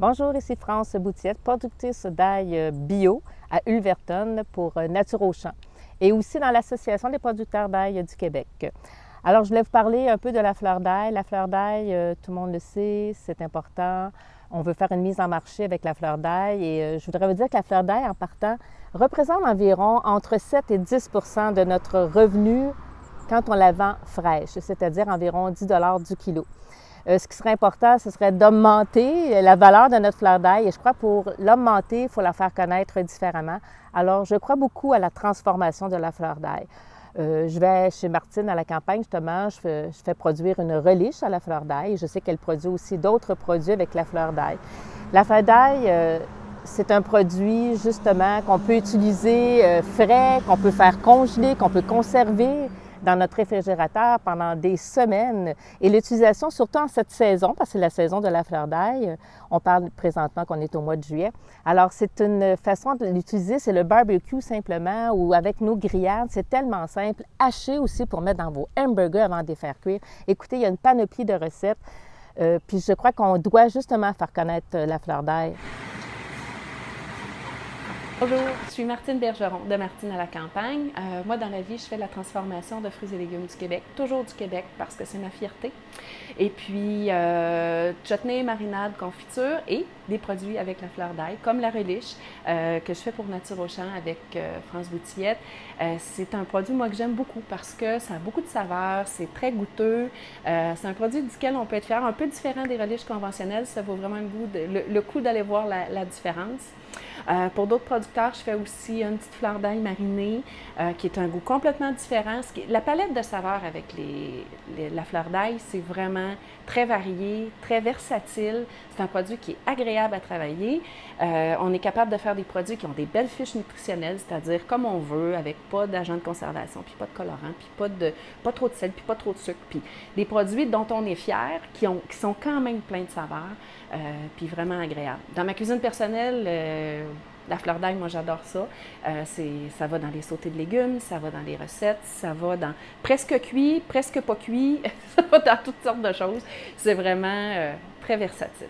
Bonjour, ici France Boutiette, productrice d'ail bio à Ulverton pour Nature au Champ et aussi dans l'Association des producteurs d'ail du Québec. Alors, je voulais vous parler un peu de la fleur d'ail. La fleur d'ail, tout le monde le sait, c'est important. On veut faire une mise en marché avec la fleur d'ail et je voudrais vous dire que la fleur d'ail, en partant, représente environ entre 7 et 10 de notre revenu quand on la vend fraîche, c'est-à-dire environ 10 du kilo. Ce qui serait important, ce serait d'augmenter la valeur de notre fleur d'ail. Et je crois que pour l'augmenter, il faut la faire connaître différemment. Alors, je crois beaucoup à la transformation de la fleur d'ail. Je vais chez Martine à la campagne, justement, je fais produire une reliche à la fleur d'ail. Je sais qu'elle produit aussi d'autres produits avec la fleur d'ail. La fleur d'ail, c'est un produit, justement, qu'on peut utiliser frais, qu'on peut faire congeler, qu'on peut conserver dans notre réfrigérateur pendant des semaines. Et l'utilisation, surtout en cette saison, parce que c'est la saison de la fleur d'ail, on parle présentement qu'on est au mois de juillet. Alors, c'est une façon de l'utiliser, c'est le barbecue simplement, ou avec nos grillades, c'est tellement simple. Hacher aussi pour mettre dans vos hamburgers avant de les faire cuire. Écoutez, il y a une panoplie de recettes. Puis je crois qu'on doit justement faire connaître la fleur d'ail. Bonjour, je suis Martine Bergeron de Martine à la campagne. Moi, dans la vie, je fais la transformation de fruits et légumes du Québec, toujours du Québec parce que c'est ma fierté. Et puis, chutney, marinade, confiture et des produits avec la fleur d'ail, comme la reliche que je fais pour Nature au Champ avec France Boutiette. C'est un produit, moi, que j'aime beaucoup parce que ça a beaucoup de saveurs, c'est très goûteux. C'est un produit duquel on peut être fier, un peu différent des reliches conventionnelles. Ça vaut vraiment le coup d'aller voir la différence. Pour d'autres producteurs, je fais aussi une petite fleur d'ail marinée qui est un goût complètement différent. La palette de saveurs avec la fleur d'ail, c'est vraiment très varié, très versatile. C'est un produit qui est agréable à travailler. On est capable de faire des produits qui ont des belles fiches nutritionnelles, c'est-à-dire comme on veut, avec pas d'agent de conservation, puis pas de colorant, puis pas trop de sel, puis pas trop de sucre. Puis des produits dont on est fier, qui sont quand même pleins de saveurs, puis vraiment agréables. Dans ma cuisine personnelle, la fleur d'ail, moi j'adore ça. Ça va dans les sautés de légumes, ça va dans les recettes, ça va dans presque cuit, presque pas cuit, ça va dans toutes sortes de choses. C'est vraiment très versatile.